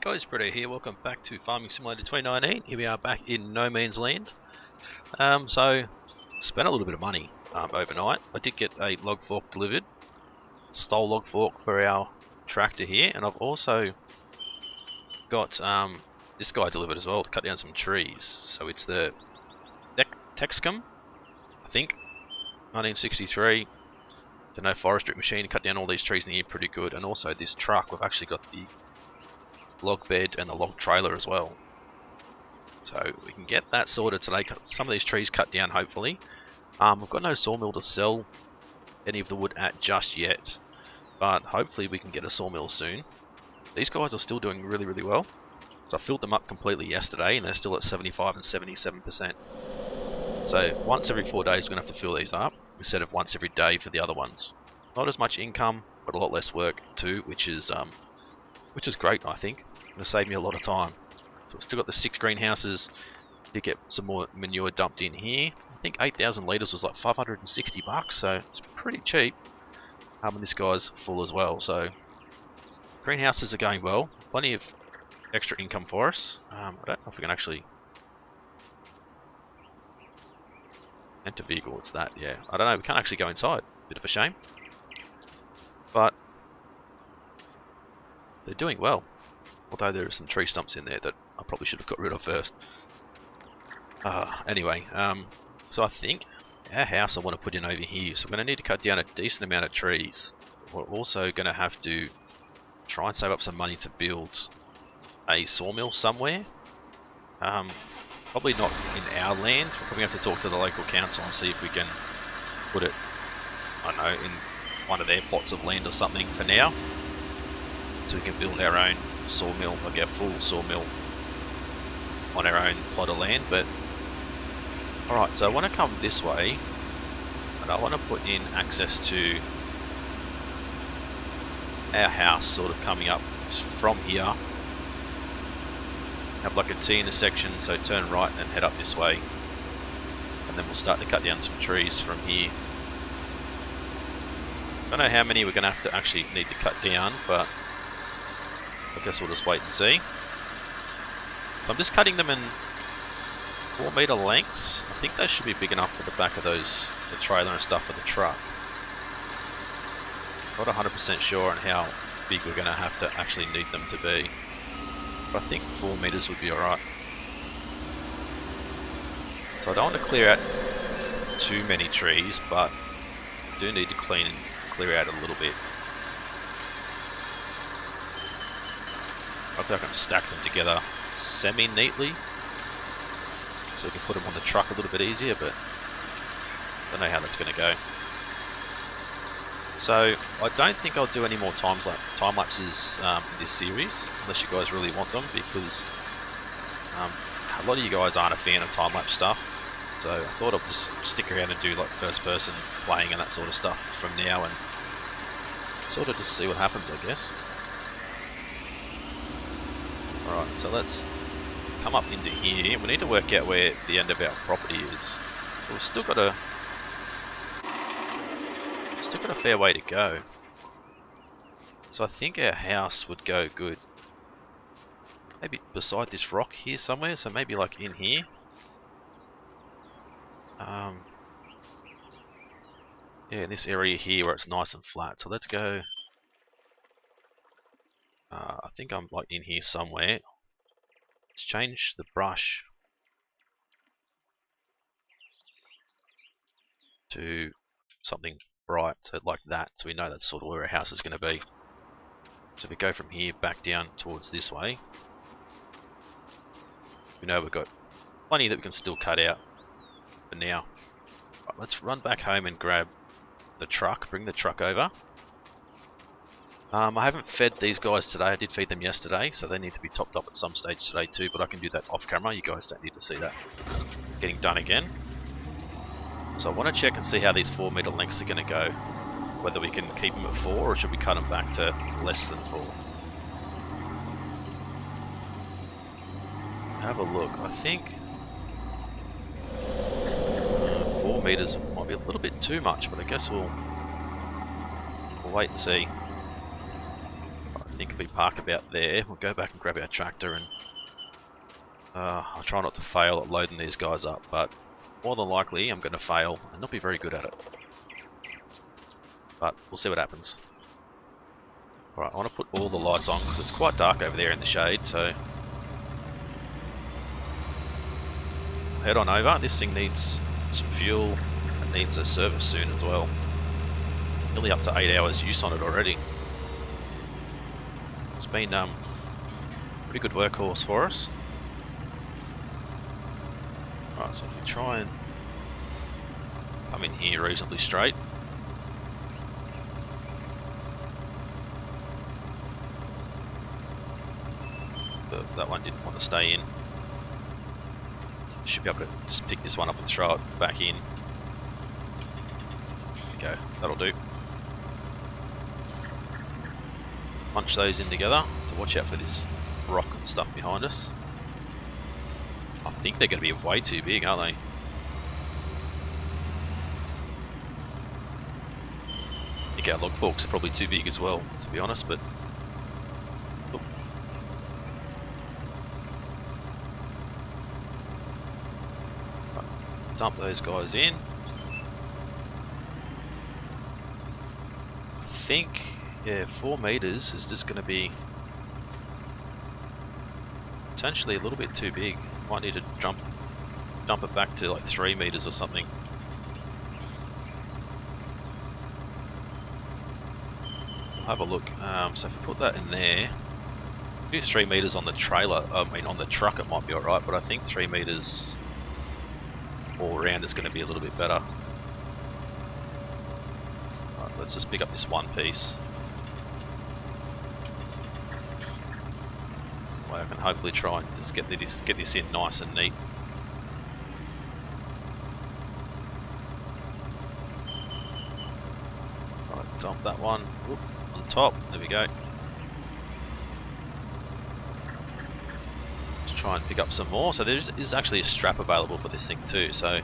Guys, Britto here. Welcome back to Farming Simulator 2019. Here we are back in no man's land. So spent a little bit of money overnight. I did get a log fork delivered. Stole log fork for our tractor here, and I've also got this guy delivered as well to cut down some trees. So it's the Texcom, I think, 1963. The no forestry machine to cut down all these trees in the year, pretty good. And also this truck, we've actually got the log bed and the log trailer as well, so we can get that sorted today. Cut some of these trees cut down, hopefully. We've got no sawmill to sell any of the wood at just yet, but hopefully we can get a sawmill soon. These guys are still doing really well, so I filled them up completely yesterday and they're still at 75 and 77%. So once every 4 days we're gonna have to fill these up instead of once every day for the other ones. Not as much income, but a lot less work too, which is great. I think going to save me a lot of time. So we've still got the 6 greenhouses. Did get some more manure dumped in here. I think 8,000 litres was like 560 bucks, so it's pretty cheap. And this guy's full as well, so greenhouses are going well. Plenty of extra income for us. I don't know if we can actually enter vehicle. What's that? Yeah, I don't know. We can't actually go inside. Bit of a shame, but they're doing well. Although there are some tree stumps in there that I probably should have got rid of first. Anyway, so I think our house I want to put in over here. So we're going to need to cut down a decent amount of trees. We're also going to have to try and save up some money to build a sawmill somewhere. Probably not in our land. We're probably have to talk to the local council and see if we can put it, I don't know, in one of their plots of land or something for now, so we can build our own sawmill, like our full sawmill on our own plot of land. But alright, so I want to come this way and I want to put in access to our house, sort of coming up from here. Have like a T intersection, so turn right and head up this way, and then we'll start to cut down some trees from here. I don't know how many we're going to have to actually need to cut down, but I guess we'll just wait and see. So I'm just cutting them in 4 meter lengths. I think they should be big enough for the back of the trailer and stuff for the truck. Not 100% sure on how big we're going to have to actually need them to be, but I think 4 meters would be alright. So I don't want to clear out too many trees, but I do need to clear out a little bit. Hopefully I can stack them together semi-neatly, so we can put them on the truck a little bit easier, but I don't know how that's going to go. So I don't think I'll do any more time lapses in this series, unless you guys really want them, because a lot of you guys aren't a fan of time-lapse stuff. So I thought I'd just stick around and do like first-person playing and that sort of stuff from now, and sort of just see what happens, I guess. Alright, so let's come up into here. We need to work out where the end of our property is. We've still got a fair way to go. So I think our house would go good maybe beside this rock here somewhere, so maybe like in here. Yeah, in this area here where it's nice and flat. So let's go. I think I'm like in here somewhere. Let's change the brush to something bright, so like that, so we know that's sort of where our house is going to be. So if we go from here back down towards this way, we know we've got plenty that we can still cut out for now. Right, let's run back home and grab the truck, bring the truck over. I haven't fed these guys today. I did feed them yesterday, so they need to be topped up at some stage today too, but I can do that off camera. You guys don't need to see that getting done again. So I want to check and see how these 4 meter lengths are going to go, whether we can keep them at 4 or should we cut them back to less than 4. Have a look. I think 4 meters might be a little bit too much, but I guess we'll wait and see. think if we park about there, we'll go back and grab our tractor and I'll try not to fail at loading these guys up, but more than likely I'm going to fail and not be very good at it. But we'll see what happens. Alright, I want to put all the lights on because it's quite dark over there in the shade, so head on over. This thing needs some fuel. It needs a service soon as well. Nearly up to 8 hours use on it already. It's been pretty good workhorse for us. Right, so if you try and come in here reasonably straight. But that one didn't want to stay in. Should be able to just pick this one up and throw it back in. There we go, that'll do. Punch those in together to watch out for this rock and stuff behind us. I think they're going to be way too big, aren't they? I think our log forks are probably too big as well, to be honest, but look. Right, dump those guys in. I think, yeah, 4 meters is just going to be potentially a little bit too big. Might need to dump it back to like 3 meters or something. We'll have a look. So if we put that in there, do 3 meters on the trailer. I mean, on the truck it might be alright, but I think 3 meters all around is going to be a little bit better. Right, let's just pick up this one piece. I can hopefully try and just get this in nice and neat. Right, dump that one. Oop, on top. There we go. Let's try and pick up some more. So there is actually a strap available for this thing too. So you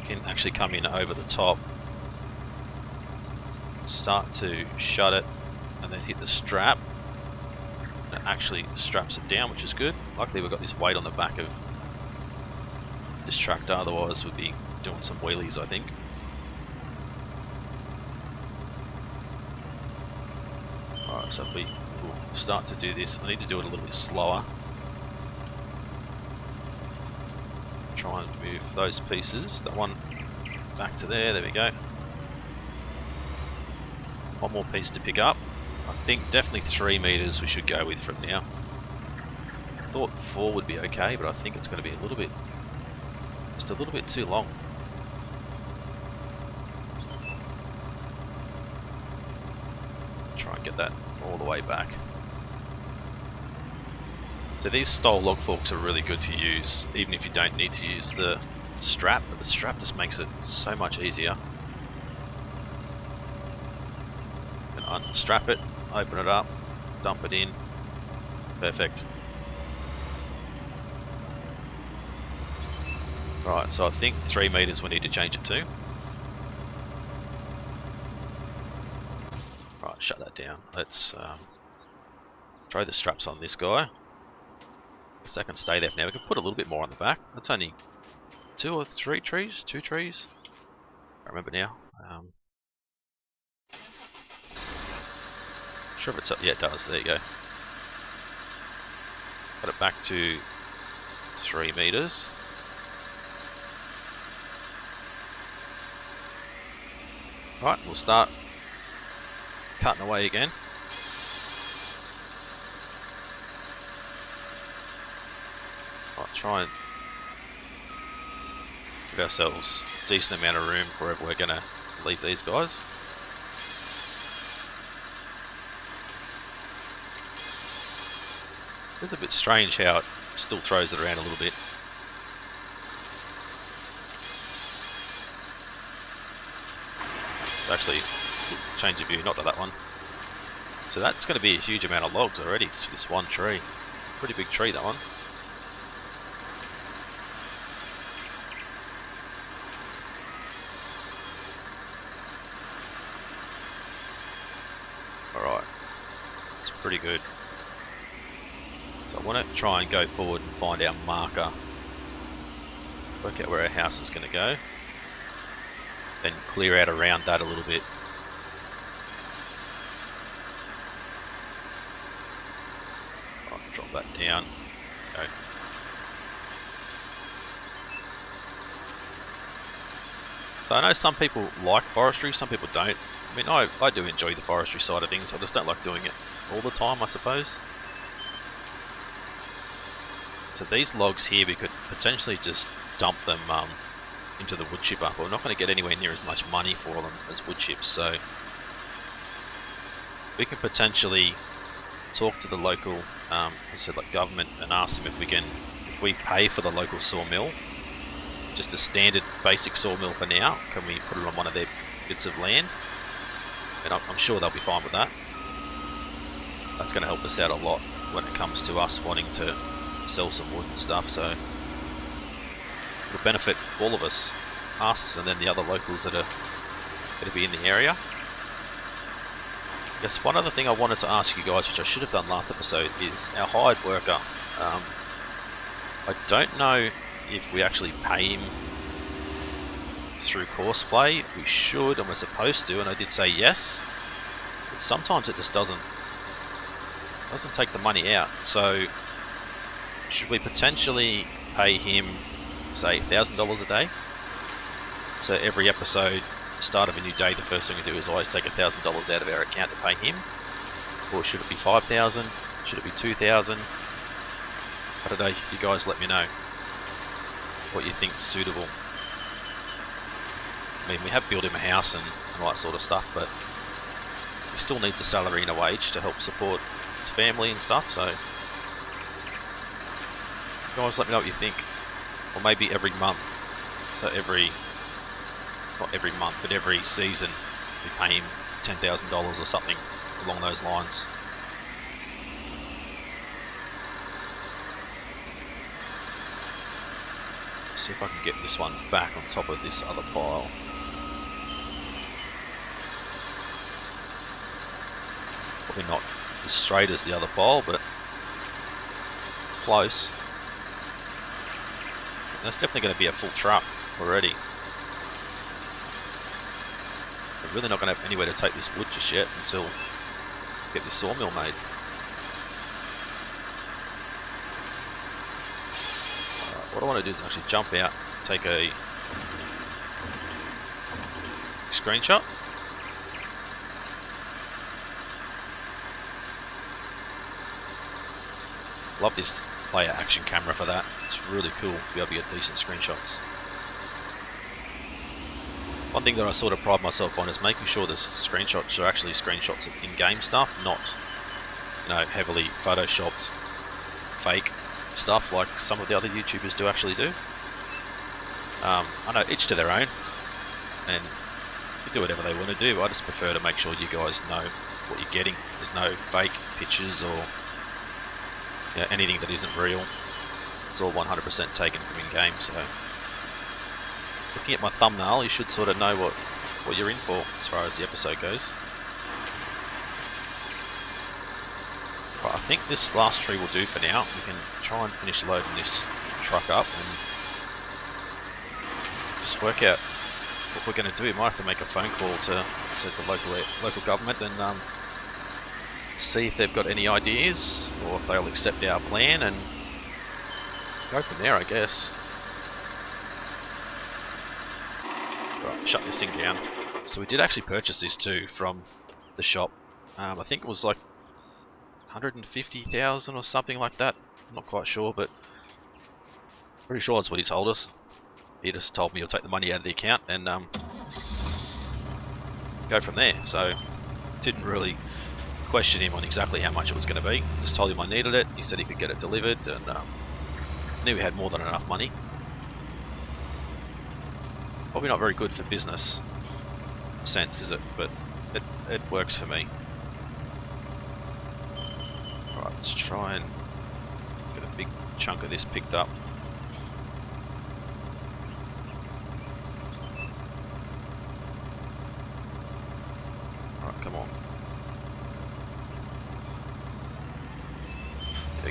can actually come in over the top, start to shut it, and then hit the strap. It actually straps it down, which is good. Luckily we've got this weight on the back of this tractor, otherwise we'd be doing some wheelies, I think. Alright, so if we will start to do this, I need to do it a little bit slower. Try and move those pieces, that one back to there we go. One more piece to pick up. I think definitely 3 meters we should go with from now. I thought 4 would be okay, but I think it's going to be a little bit, just a little bit too long. Try and get that all the way back. So these style log forks are really good to use, even if you don't need to use the strap, but the strap just makes it so much easier. Unstrap it, open it up, dump it in. Perfect. Right, so I think 3 meters we need to change it to. Right, shut that down. Let's throw the straps on this guy. So that can stay there for now. We can put a little bit more on the back. That's only 2 or 3 trees? 2 trees? I remember now. Sure if it's up. Yeah, it does. There you go. Got it back to 3 meters. Right, we'll start cutting away again. Right, try and give ourselves a decent amount of room wherever we're going to leave these guys. It's a bit strange how it still throws it around a little bit. Actually, change of view, not to that one. So that's going to be a huge amount of logs already for this one tree. Pretty big tree, that one. pretty good. So I want to try and go forward and find our marker. Work out where our house is going to go. Then clear out around that a little bit. I'll drop that down. Okay. So I know some people like forestry, some people don't. I mean, I do enjoy the forestry side of things, I just don't like doing it all the time, I suppose. So these logs here, we could potentially just dump them into the wood chipper, but we're not going to get anywhere near as much money for them as wood chips, so we can potentially talk to the local, I said, like government, and ask them if we pay for the local sawmill, just a standard basic sawmill for now, can we put it on one of their bits of land? And I'm sure they'll be fine with that. That's going to help us out a lot when it comes to us wanting to sell some wood and stuff, so it'll benefit all of us and then the other locals that are going to be in the area. I guess one other thing I wanted to ask you guys, which I should have done last episode, is our hired worker. I don't know if we actually pay him through Courseplay. We should, and we're supposed to, and I did say yes, but sometimes it just doesn't take the money out. So should we potentially pay him, say, $1,000 a day? So every episode, start of a new day, the first thing we do is always take $1,000 out of our account to pay him? Or should it be $5,000? Should it be $2,000? I don't know, you guys let me know what you think's suitable. I mean, we have built him a house and all that sort of stuff, but he still needs a salary and a wage to help support his family and stuff, so guys let me know what you think. Or maybe every month, so not every month, but every season we pay him $10,000 or something along those lines. See if I can get this one back on top of this other pile. Probably not as straight as the other pile, but close. That's definitely going to be a full truck already. We're really not going to have anywhere to take this wood just yet until we get this sawmill made. What I want to do is actually jump out, take a screenshot. Love this player action camera for that. It's really cool to be able to get decent screenshots. One thing that I sort of pride myself on is making sure the screenshots are actually screenshots of in-game stuff, not, you know, heavily photoshopped fake stuff like some of the other YouTubers do actually do. I know each to their own, and you do whatever they want to do. I just prefer to make sure you guys know what you're getting. There's no fake pictures or, you know, anything that isn't real. It's all 100% taken from in-game. So looking at my thumbnail, you should sort of know what you're in for as far as the episode goes. Right, I think this last tree will do for now. We can try and finish loading this truck up and just work out what we're going to do. We might have to make a phone call to the local government and see if they've got any ideas or if they'll accept our plan and go from there, I guess. Right, shut this thing down. So we did actually purchase this too from the shop. I think it was like 150,000 or something like that. I'm not quite sure, but pretty sure that's what he told us. He just told me he'll take the money out of the account and go from there. So didn't really question him on exactly how much it was going to be. Just told him I needed it. He said he could get it delivered, and knew we had more than enough money. Probably not very good for business sense, is it? But it works for me. Right, let's try and get a big chunk of this picked up. Alright, come on.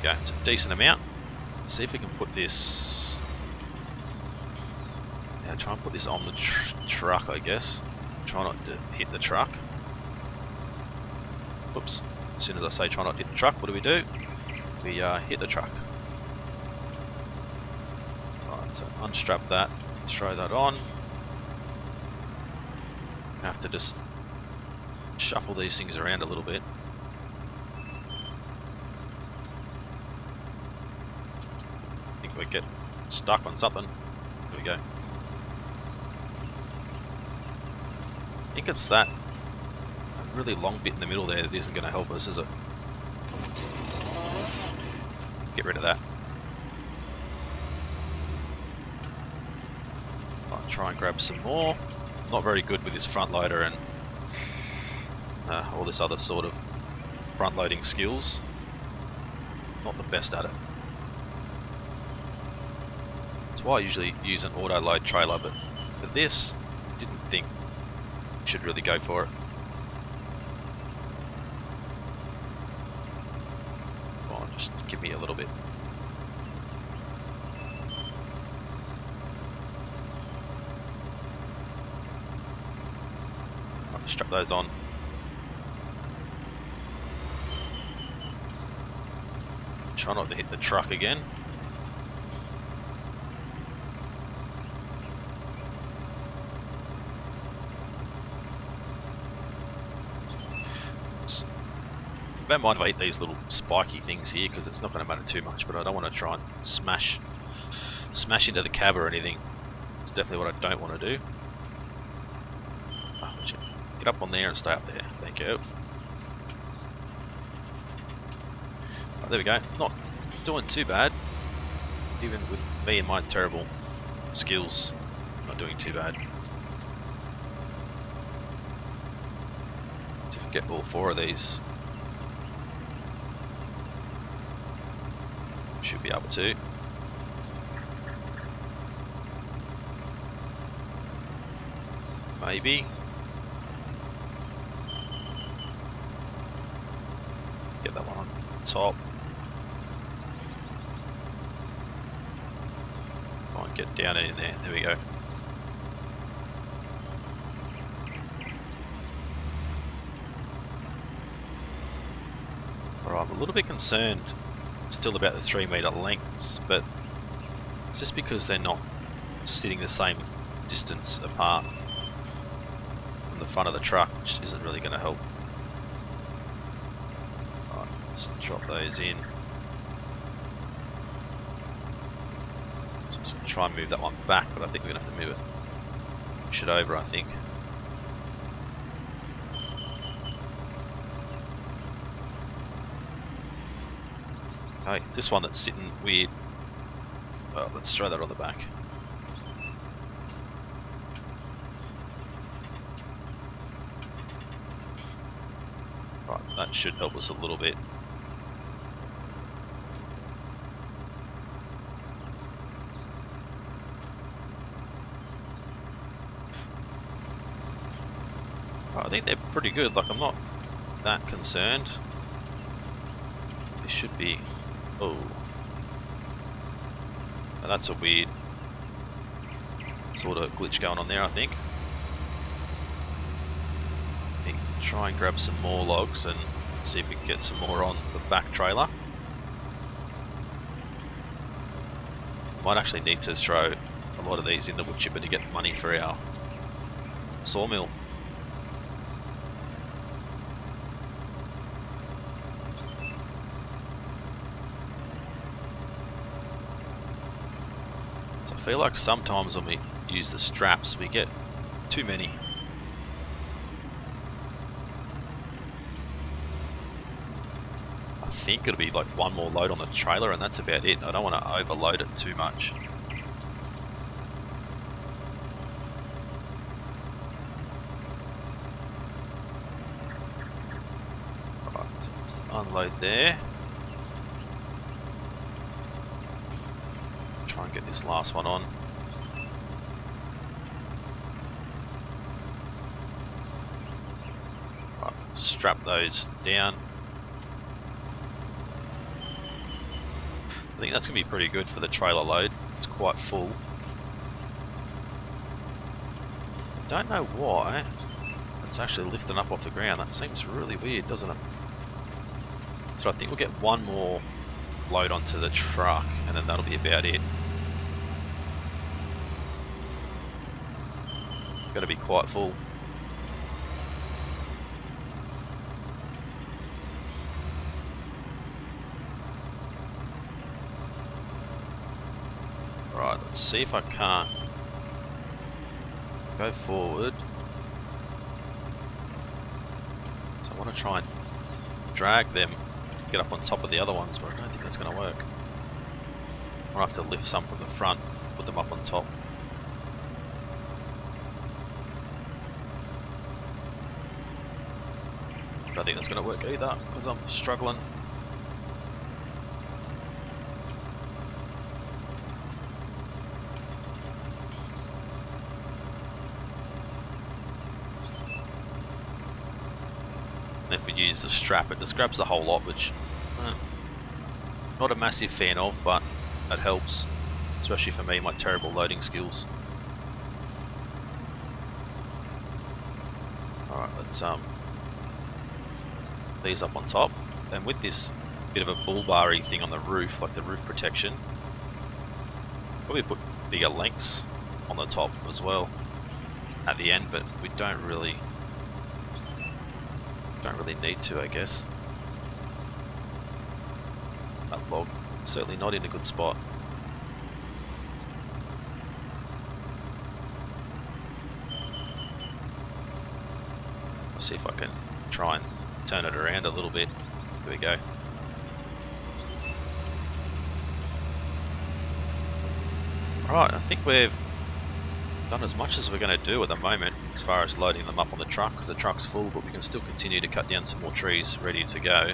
go. It's a decent amount. Let's see if we can put this. Yeah, try and put this on the truck, I guess. Try not to hit the truck. Whoops. As soon as I say try not to hit the truck, what do? We hit the truck. Right, so unstrap that, throw that on. Have to just shuffle these things around a little bit. I think we get stuck on something. There we go. I think it's that really long bit in the middle there that isn't going to help us, is it? Get rid of that. I'll try and grab some more. Not very good with this front loader and all this other sort of front loading skills. Not the best at it. That's why I usually use an auto load trailer, but for this, didn't think I should really go for it. Just give me a little bit. I'll strap those on. Try not to hit the truck again. I don't mind if I hit these little spiky things here because it's not going to matter too much, but I don't want to try and smash into the cab or anything. It's definitely what I don't want to do. Oh, get up on there and stay up there. Thank you. Oh, there we go. Not doing too bad. Even with me and my terrible skills, not doing too bad. Didn't get all 4 of these. Should be able to. Maybe. Get that one on top. Try and get down in there. There we go. Alright, I'm a little bit concerned still about the 3 meter lengths, but it's just because they're not sitting the same distance apart from the front of the truck, which isn't really going to help. Alright, let's drop those in. So I'm going to try and move that one back, but I think we're going to have to move it. Push it over, I think. Okay, it's this one that's sitting weird. Well, let's throw that on the back. Right, that should help us a little bit. Right, I think they're pretty good, like I'm not that concerned. They should be. Oh, now that's a weird sort of glitch going on there, I think. Try and grab some more logs and see if we can get some more on the back trailer. Might actually need to throw a lot of these in the wood chipper to get money for our sawmill. I feel like sometimes when we use the straps we get too many. I think it'll be like one more load on the trailer and that's about it. I don't want to overload it too much. Alright, so let's unload there. Try and get this last one on. Right, strap those down. I think that's going to be pretty good for the trailer load. It's quite full. Don't know why it's actually lifting up off the ground. That seems really weird, doesn't it? So I think we'll get one more load onto the truck and then that'll be about it. Got to be quite full. Right, let's see if I can't go forward. So I want to try and drag them, get up on top of the other ones, but I don't think that's going to work. I'll have to lift some from the front, put them up on top. I don't think that's going to work either, because I'm struggling. And if we use the strap, it just grabs the whole lot, which not a massive fan of, but it helps, especially for me, my terrible loading skills. Alright, let's these up on top, and with this bit of a bull bar-y thing on the roof, like the roof protection, probably put bigger lengths on the top as well at the end, but we don't really need to, I guess. That log certainly not in a good spot. I'll see if I can try and turn it around a little bit. There we go. Right, I think we've done as much as we're going to do at the moment as far as loading them up on the truck, because the truck's full, but we can still continue to cut down some more trees ready to go.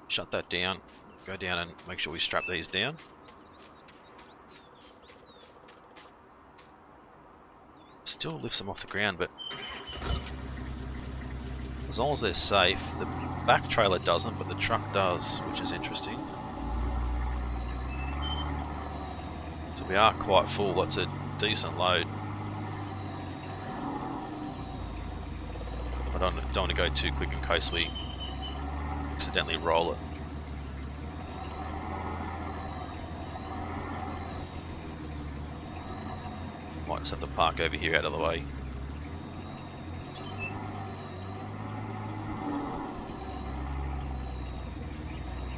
Shut that down, go down and make sure we strap these down. Still lifts them off the ground, but as long as they're safe. The back trailer doesn't, but the truck does, which is interesting. So we are quite full, that's a decent load. I don't want to go too quick in case we accidentally roll it. Might just have to park over here out of the way.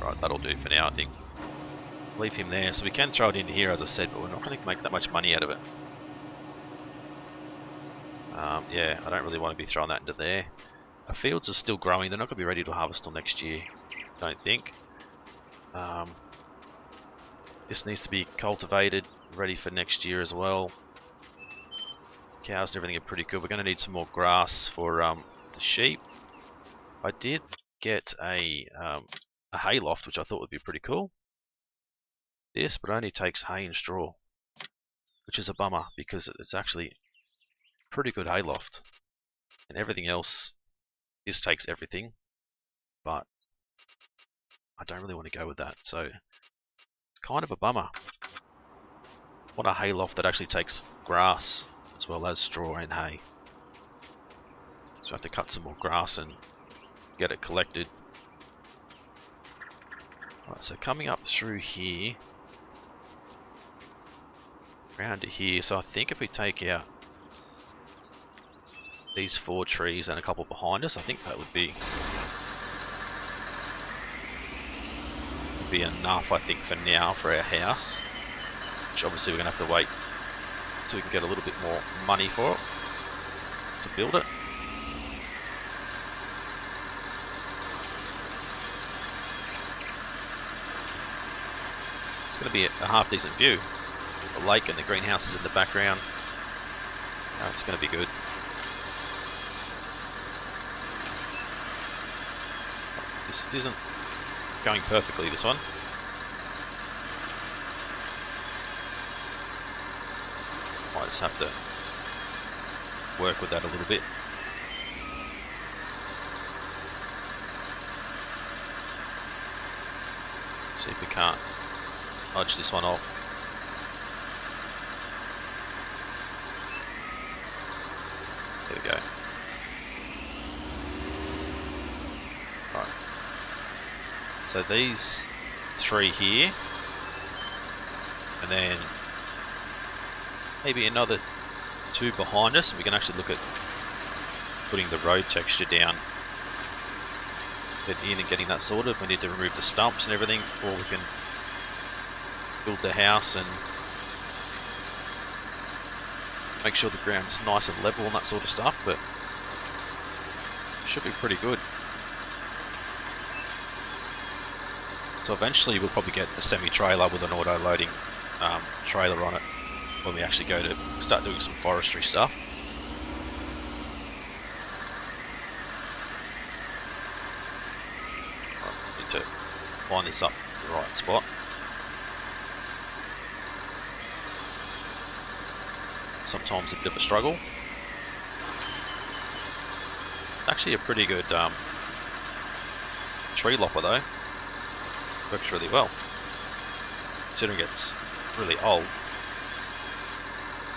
Right, that'll do for now, I think. Leave him there, so we can throw it into here, as I said, but we're not going to make that much money out of it. Yeah, I don't really want to be throwing that into there. Our fields are still growing, they're not going to be ready to harvest till next year, don't think. This needs to be cultivated, ready for next year as well. Cows and everything are pretty good. We're going to need some more grass for the sheep. I did get a hay loft, which I thought would be pretty cool. This, but it only takes hay and straw, which is a bummer because it's actually pretty good hay loft, and everything else, this takes everything, but I don't really want to go with that, so it's kind of a bummer. I want a hay loft that actually takes grass as well as straw and hay, so I have to cut some more grass and get it collected. Right, so coming up through here, around to here, so I think if we take out these 4 trees and a couple behind us, I think that would be enough, I think, for now for our house, which obviously we're going to have to wait until we can get a little bit more money for it to build it. It's going to be a half decent view. The lake and the greenhouses in the background. It's going to be good. This isn't going perfectly, this one. Might just have to work with that a little bit. See if we can't nudge this one off. There we go. Right. So these 3 here, and then maybe another 2 behind us, and we can actually look at putting the road texture down. Get in and getting that sorted. We need to remove the stumps and everything before we can build the house and make sure the ground's nice and level and that sort of stuff, but should be pretty good. So eventually we'll probably get a semi-trailer with an auto-loading trailer on it when we actually go to start doing some forestry stuff. Right, need to line this up in the right spot. Sometimes a bit of a struggle. Actually a pretty good tree lopper though. Works really well. Considering it's really old,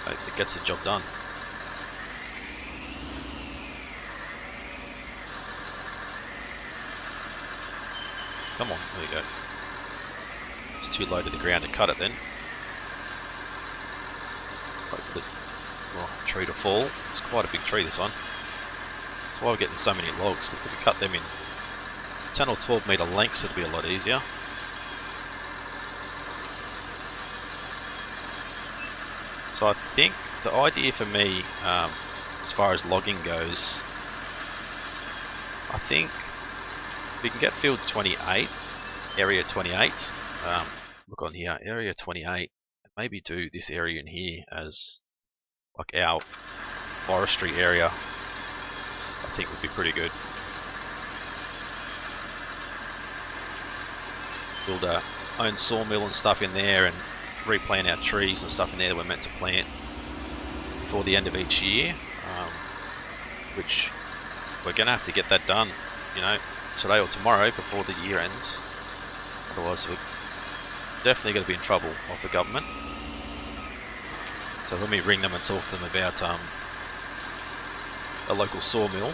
it gets the job done. Come on, there we go. It's too low to the ground to cut it then. Wait for the tree to fall. It's quite a big tree, this one. That's why we're getting so many logs. We could cut them in 10 or 12 metre lengths, it'd be a lot easier. So I think the idea for me, as far as logging goes, I think we can get field 28, area 28. Look on here, area 28. Maybe do this area in here as like our forestry area. I think would be pretty good. Build our own sawmill and stuff in there and replant our trees and stuff in there that we're meant to plant before the end of each year, which we're going to have to get that done, you know, today or tomorrow before the year ends. Otherwise we're definitely going to be in trouble off the government. So when we ring them and talk to them about a local sawmill,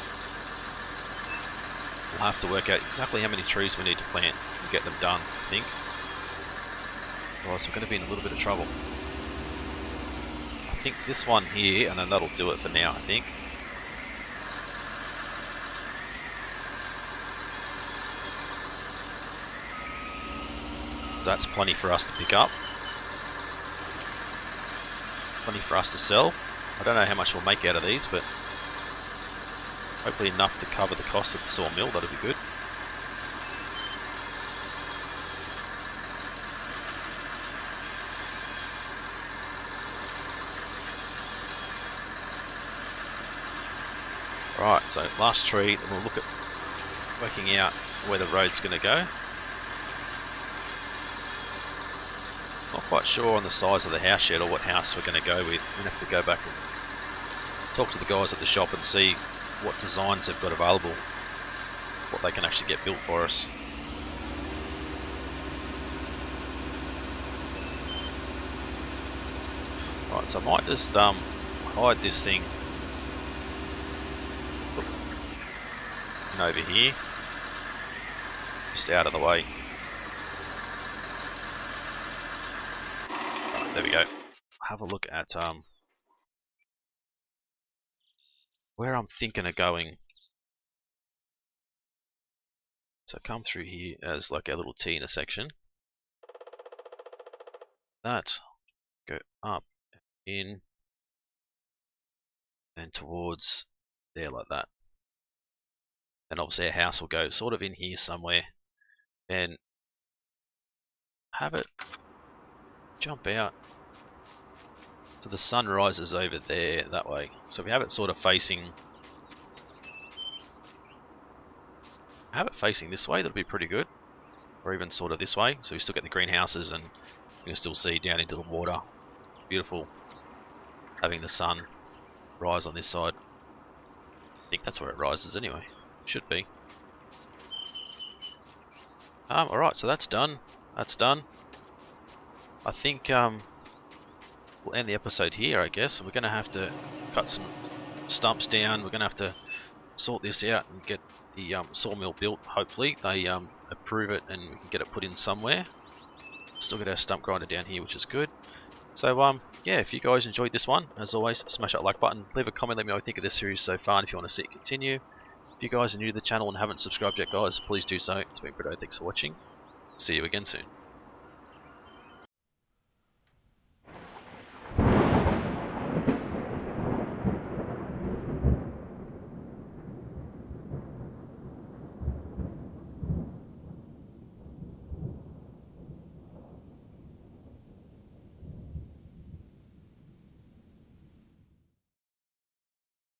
we'll have to work out exactly how many trees we need to plant and get them done, I think. Otherwise we're going to be in a little bit of trouble. I think this one here, and then that'll do it for now, I think. So that's plenty for us to pick up. Plenty for us to sell. I don't know how much we'll make out of these, but hopefully enough to cover the cost of the sawmill. That'll be good. Right, so last tree, and we'll look at working out where the road's going to go. Not quite sure on the size of the house yet or what house we're going to go with. We're going to have to go back and talk to the guys at the shop and see what designs they've got available, what they can actually get built for us. Right, so I might just hide this thing over here, just out of the way. Right, there we go. Have a look at where I'm thinking of going. So come through here as like a little T intersection. That, go up, in, and towards there like that. And obviously our house will go sort of in here somewhere, and have it jump out so the sun rises over there that way. So we have it sort of facing, this way, that'll be pretty good. Or even sort of this way, so we still get the greenhouses and you can still see down into the water. Beautiful having the sun rise on this side. I think that's where it rises anyway. Should be. Alright, so that's done. that's done. I think we'll end the episode here, I guess. We're going to have to cut some stumps down. We're going to have to sort this out and get the sawmill built. Hopefully they approve it and we can get it put in somewhere. Still got our stump grinder down here, which is good. So yeah, if you guys enjoyed this one, as always, smash that like button, leave a comment, let me know what you think of this series so far, and if you want to see it continue. If you guys are new to the channel and haven't subscribed yet, guys, please do so. It's been Britto, thanks for watching. See you again soon.